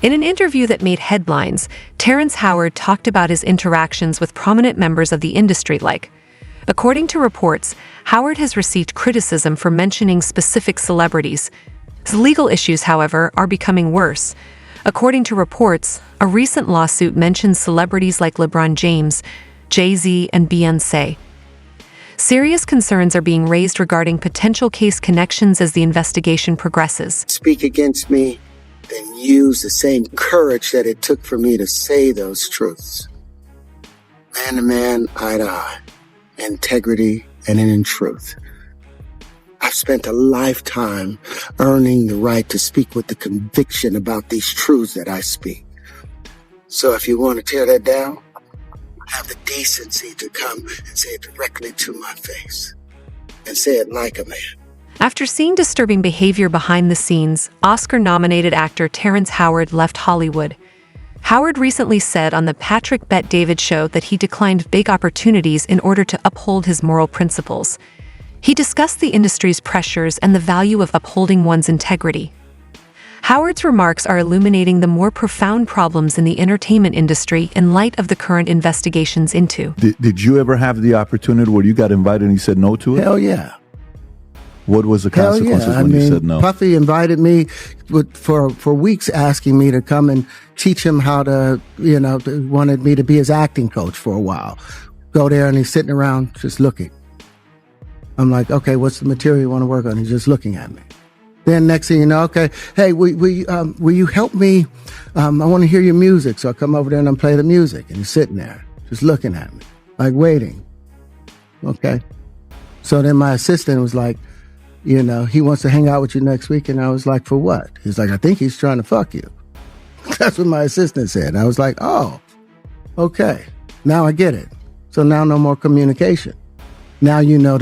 In an interview that made headlines, Terrence Howard talked about his interactions with prominent members of the industry according to reports, Howard has received criticism for mentioning specific celebrities. His legal issues, however, are becoming worse. According to reports, a recent lawsuit mentions celebrities like LeBron James, Jay-Z, and Beyoncé. Serious concerns are being raised regarding potential case connections as the investigation progresses. Speak against me, then use the same courage that it took for me to say those truths. Man to man, eye to eye, integrity and in truth. I've spent a lifetime earning the right to speak with the conviction about these truths that I speak. So if you want to tear that down, have the decency to come and say it directly to my face and say it like a man. After seeing disturbing behavior behind the scenes, Oscar-nominated actor Terrence Howard left Hollywood. Howard recently said on the Patrick Bet-David show that he declined big opportunities in order to uphold his moral principles. He discussed the industry's pressures and the value of upholding one's integrity. Howard's remarks are illuminating the more profound problems in the entertainment industry in light of the current investigations into. Did you ever have the opportunity where you got invited and you said no to it? Hell yeah. What was the consequences when you said no? Puffy invited me for weeks, asking me to come and teach him how to, wanted me to be his acting coach for a while. Go there and he's sitting around just looking. I'm like, okay, what's the material you want to work on? He's just looking at me. Then next thing you know, okay, hey, will you help me? I want to hear your music. So I come over there and I play the music. And he's sitting there just looking at me, like waiting. Okay. So then my assistant was like, he wants to hang out with you next week. And I was like, for what? He's like, I think he's trying to fuck you. That's what my assistant said. I was like, oh, okay. Now I get it. So now no more communication. Now you know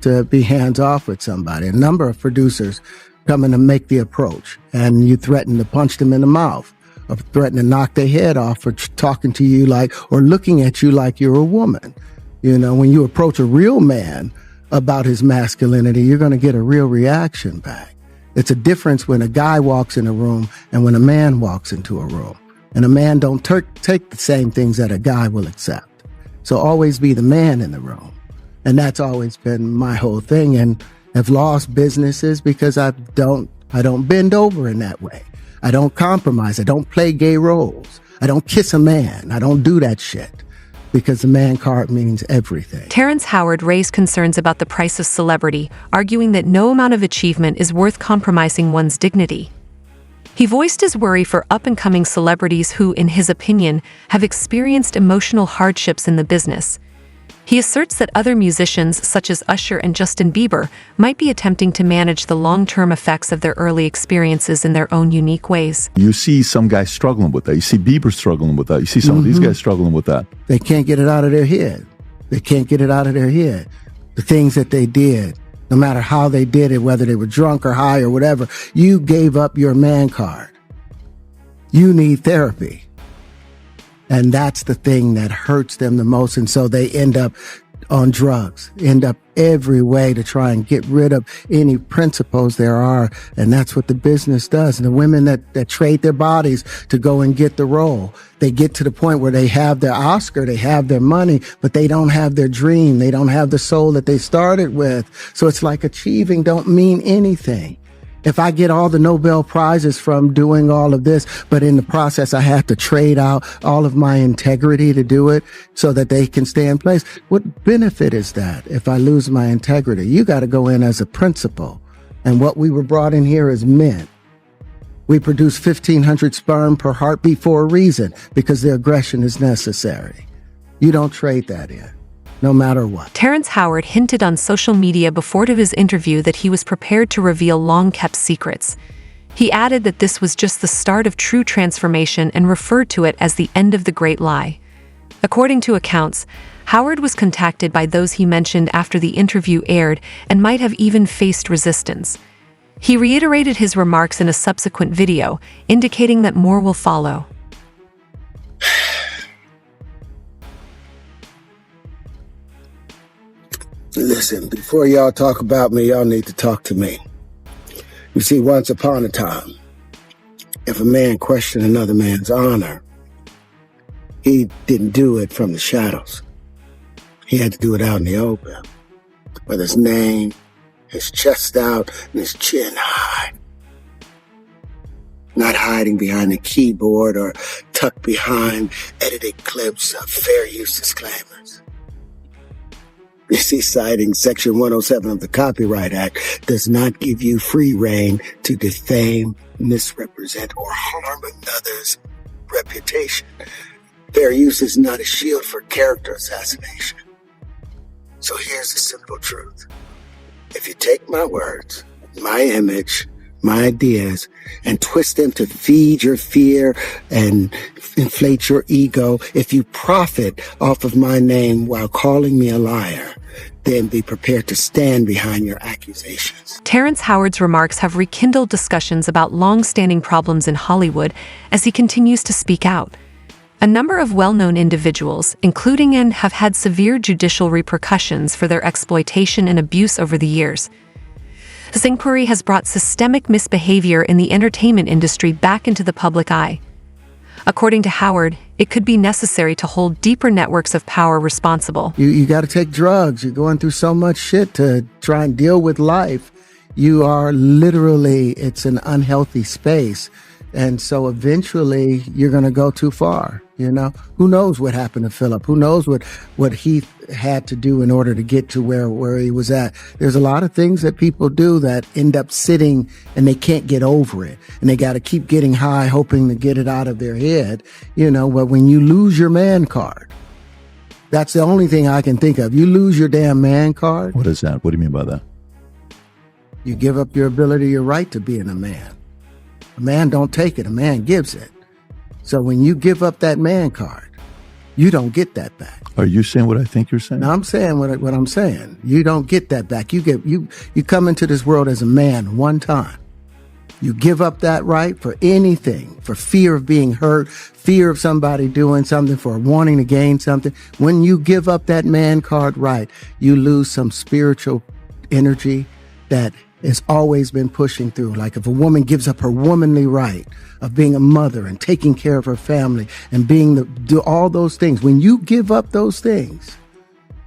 to be hands off with somebody. A number of producers coming to make the approach, and you threaten to punch them in the mouth or threaten to knock their head off for talking to you or looking at you like you're a woman. When you approach a real man about his masculinity, you're going to get a real reaction back. It's a difference when a guy walks in a room and when a man walks into a room. And a man don't take the same things that a guy will accept. So always be the man in the room. And that's always been my whole thing. And I've lost businesses because I don't bend over in that way. I don't compromise. I don't play gay roles. I don't kiss a man. I don't do that shit because the man card means everything. Terrence Howard raised concerns about the price of celebrity, arguing that no amount of achievement is worth compromising one's dignity. He voiced his worry for up-and-coming celebrities who, in his opinion, have experienced emotional hardships in the business. He asserts that other musicians, such as Usher and Justin Bieber, might be attempting to manage the long-term effects of their early experiences in their own unique ways. You see some guys struggling with that. You see Bieber struggling with that. You see some of these guys struggling with that. They can't get it out of their head. They can't get it out of their head. The things that they did, no matter how they did it, whether they were drunk or high or whatever, you gave up your man card. You need therapy. And that's the thing that hurts them the most. And so they end up on drugs, end up every way to try and get rid of any principles there are. And that's what the business does. And the women that trade their bodies to go and get the role, they get to the point where they have their Oscar, they have their money, but they don't have their dream. They don't have the soul that they started with. So it's like achieving don't mean anything. If I get all the Nobel Prizes from doing all of this, but in the process I have to trade out all of my integrity to do it so that they can stay in place, what benefit is that if I lose my integrity? You got to go in as a principal. And what we were brought in here is men. We produce 1,500 sperm per heartbeat for a reason, because the aggression is necessary. You don't trade that in. No matter what. Terrence Howard hinted on social media before his interview that he was prepared to reveal long-kept secrets. He added that this was just the start of true transformation and referred to it as the end of the great lie. According to accounts, Howard was contacted by those he mentioned after the interview aired and might have even faced resistance. He reiterated his remarks in a subsequent video, indicating that more will follow. Listen, before y'all talk about me, y'all need to talk to me. You see, once upon a time, If a man questioned another man's honor, he didn't do it from the shadows. He had to do it out in the open, with his name, his chest out, and his chin high. Not hiding behind a keyboard or tucked behind edited clips of fair use disclaimers. You see, citing Section 107 of the Copyright Act does not give you free rein to defame, misrepresent, or harm another's reputation. Fair use is not a shield for character assassination. So here's the simple truth. If you take my words, my image, my ideas, and twist them to feed your fear and inflate your ego, if you profit off of my name while calling me a liar, then be prepared to stand behind your accusations. Terrence Howard's remarks have rekindled discussions about long-standing problems in Hollywood as he continues to speak out. A number of well-known individuals, including and have had severe judicial repercussions for their exploitation and abuse over the years. This inquiry has brought systemic misbehavior in the entertainment industry back into the public eye. According to Howard, it could be necessary to hold deeper networks of power responsible. You got to take drugs. You're going through so much shit to try and deal with life. You are literally, it's an unhealthy space. And so eventually you're going to go too far, you know? Who knows what happened to Philip? Who knows what he had to do in order to get to where he was at? There's a lot of things that people do that end up sitting and they can't get over it. And they got to keep getting high, hoping to get it out of their head, you know? But when you lose your man card, that's the only thing I can think of. You lose your damn man card. What is that? What do you mean by that? You give up your ability, your right to being a man. A man don't take it, a man gives it. So when you give up that man card, you don't get that back. Are you saying what I think you're saying? No, I'm saying what I'm saying. You don't get that back. You come into this world as a man one time. You give up that right for anything, for fear of being hurt, fear of somebody doing something, for wanting to gain something. When you give up that man card right, you lose some spiritual energy that has always been pushing through. Like if a woman gives up her womanly right of being a mother and taking care of her family and do all those things, when you give up those things,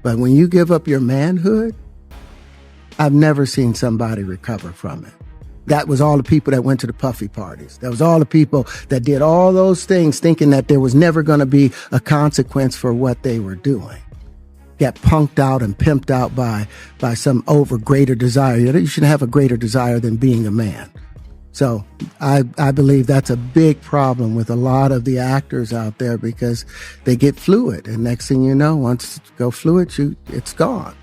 but when you give up your manhood, I've never seen somebody recover from it. That was all the people that went to the puffy parties. That was all the people that did all those things thinking that there was never going to be a consequence for what they were doing. Got punked out and pimped out by some greater desire. You shouldn't have a greater desire than being a man. So I believe that's a big problem with a lot of the actors out there because they get fluid. And next thing you know, once you go fluid, it's gone.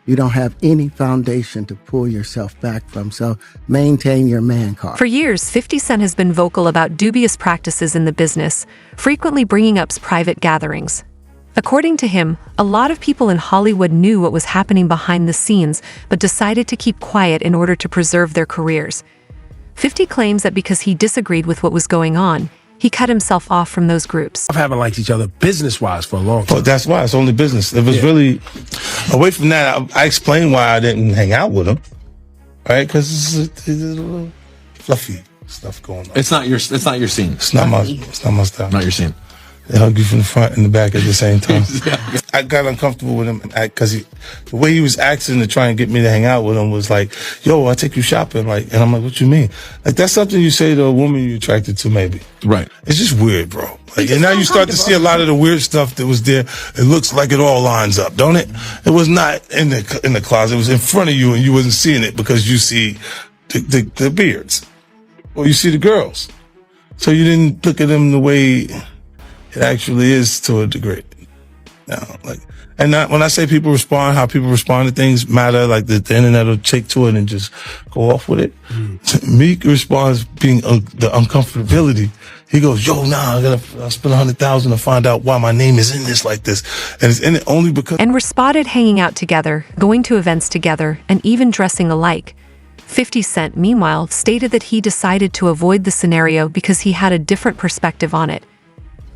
You don't have any foundation to pull yourself back from. So maintain your man card. For years, 50 Cent has been vocal about dubious practices in the business, frequently bringing up private gatherings. According to him, a lot of people in Hollywood knew what was happening behind the scenes, but decided to keep quiet in order to preserve their careers. 50 claims that because he disagreed with what was going on, he cut himself off from those groups. We haven't liked each other business-wise for a long time. Well, that's why. It's only business. It was really, away from that, I explained why I didn't hang out with him, right? Because it's a little fluffy stuff going on. It's not your scene. It's not my style. Not your scene. They hug you from the front and the back at the same time. I got uncomfortable with him because the way he was acting to try and get me to hang out with him was like, yo, I'll take you shopping. Like, and I'm like, what you mean? Like, that's something you say to a woman you're attracted to, maybe. Right. It's just weird, bro. Like, and now you start to see a lot of the weird stuff that was there. It looks like it all lines up, don't it? It was not in the closet. It was in front of you and you wasn't seeing it because you see the beards or you see the girls. So you didn't look at them the way it actually is to a degree. Now, when I say people respond, how people respond to things matter, like the internet will take to it and just go off with it. Meek responds being the uncomfortability. He goes, yo, I'll spend $100,000 to find out why my name is in this like this. And it's in it only because... And were spotted hanging out together, going to events together, and even dressing alike. 50 Cent, meanwhile, stated that he decided to avoid the scenario because he had a different perspective on it.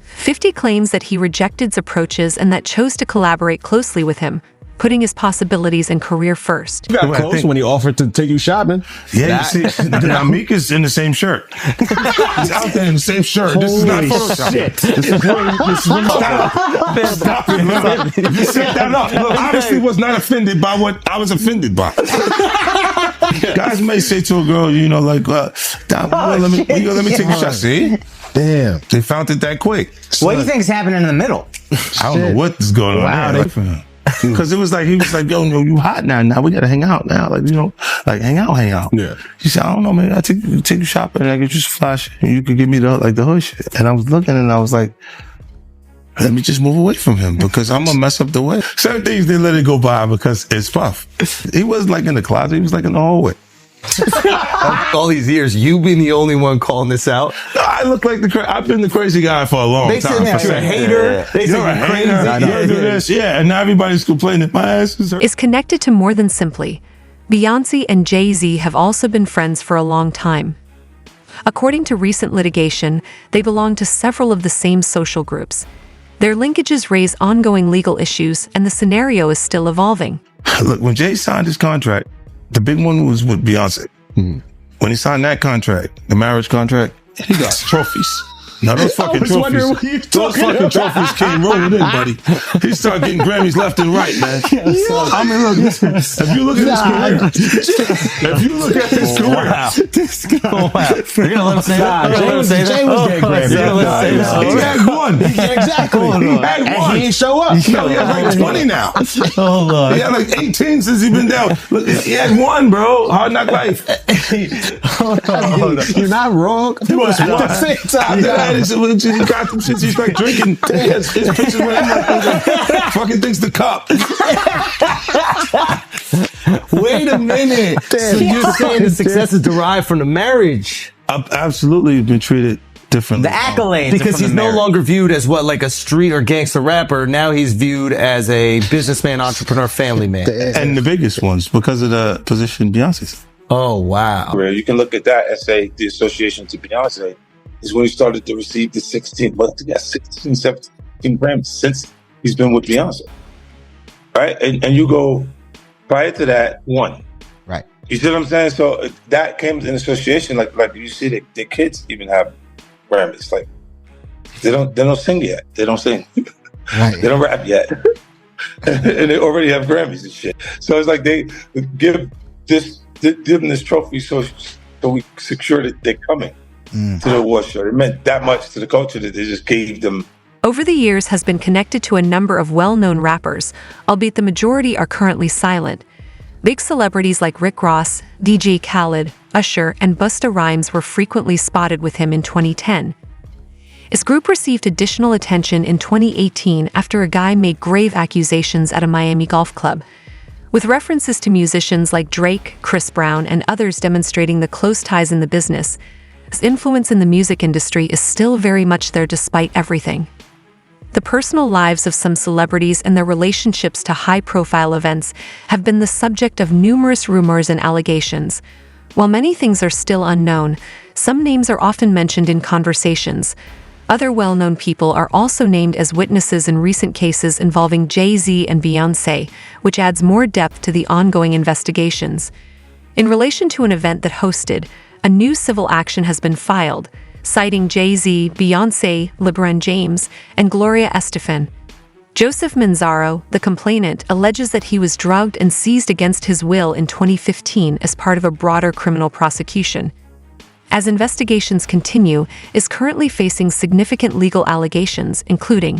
50 claims that he rejected approaches and that chose to collaborate closely with him, putting his possibilities and career first. You got close when he offered to take you shopping. Yeah, you see, now Mika's in the same shirt. He's out there in the same shirt. This is not Photoshop. Shit. This is Stop it, man. You set that up. Look, obviously was not offended by what I was offended by. Guys may say to a girl, you know, like, let me take a shot. See? Damn. They found it that quick. So, what do you think's happening in the middle? I don't know what is going on there. Because it was like, he was like, yo, you hot now. Now we got to hang out now. Like, you know, like hang out. Yeah. She said, I don't know, man. I take you shopping and I could just flash and you could give me the hood shit. And I was looking and I was like, let me just move away from him because I'm going to mess up the way. Certain things, they let it go by because it's Puff. He wasn't like in the closet. He was like in the hallway. All these years, you being the only one calling this out. No, I look like I've been the crazy guy for a long time. They said you're a hater. They said you're crazy. You do this. Yeah, and now everybody's complaining. My ass is hurt. Is connected to more than simply. Beyoncé and Jay-Z have also been friends for a long time. According to recent litigation, they belong to several of the same social groups. Their linkages raise ongoing legal issues, and the scenario is still evolving. Look, when Jay signed his contract, the big one was with Beyonce. When he signed that contract, the marriage contract, he got trophies. Now those fucking trophies, trophies came rolling in, buddy. He started getting Grammys left and right, man. I mean, look, if you look at his career, You're gonna let him say that? Jay was getting Grammys. He had one. Exactly. He had one. And he didn't show up. No, he has like 20 now. Hold on. He had like 18 since he's been down. Look, he had one, bro. Hard Knock Life. You're not wrong. He was at the same time. He got them shits. He's like drinking. His pictures with him like fucking thinks the cup. Wait a minute. So you're saying the success is derived from the marriage? I've absolutely been treated differently. The accolades. Because from he's the no marriage. longer viewed as what, like a street or gangster rapper. Now he's viewed as a businessman, entrepreneur, family man. And the biggest ones because of the position Beyonce's. Oh, wow. Where you can look at that and say the association to Beyonce is when he started to receive the 16, 17 Grammys since he's been with Beyonce. Right? And you go, prior to that, one. Right. You see what I'm saying? So that came in association, like you see their kids even have Grammys. Like they don't sing yet. They don't sing. Right. They don't rap yet. And they already have Grammys and shit. So it's like they give them this trophy so we secure that they're coming to the award show. It meant that much to the culture that they just gave them. Over the years has been connected to a number of well-known rappers, albeit the majority are currently silent. Big celebrities like Rick Ross, DJ Khaled, Usher, and Busta Rhymes were frequently spotted with him in 2010. His group received additional attention in 2018 after a guy made grave accusations at a Miami golf club, with references to musicians like Drake, Chris Brown, and others demonstrating the close ties in the business. His influence in the music industry is still very much there despite everything. The personal lives of some celebrities and their relationships to high-profile events have been the subject of numerous rumors and allegations. While many things are still unknown, some names are often mentioned in conversations. Other well-known people are also named as witnesses in recent cases involving Jay-Z and Beyoncé, which adds more depth to the ongoing investigations. In relation to an event that hosted, a new civil action has been filed, citing Jay-Z, Beyoncé, LeBron James, and Gloria Estefan. Joseph Manzaro, the complainant, alleges that he was drugged and seized against his will in 2015 as part of a broader criminal prosecution. As investigations continue, is currently facing significant legal allegations, including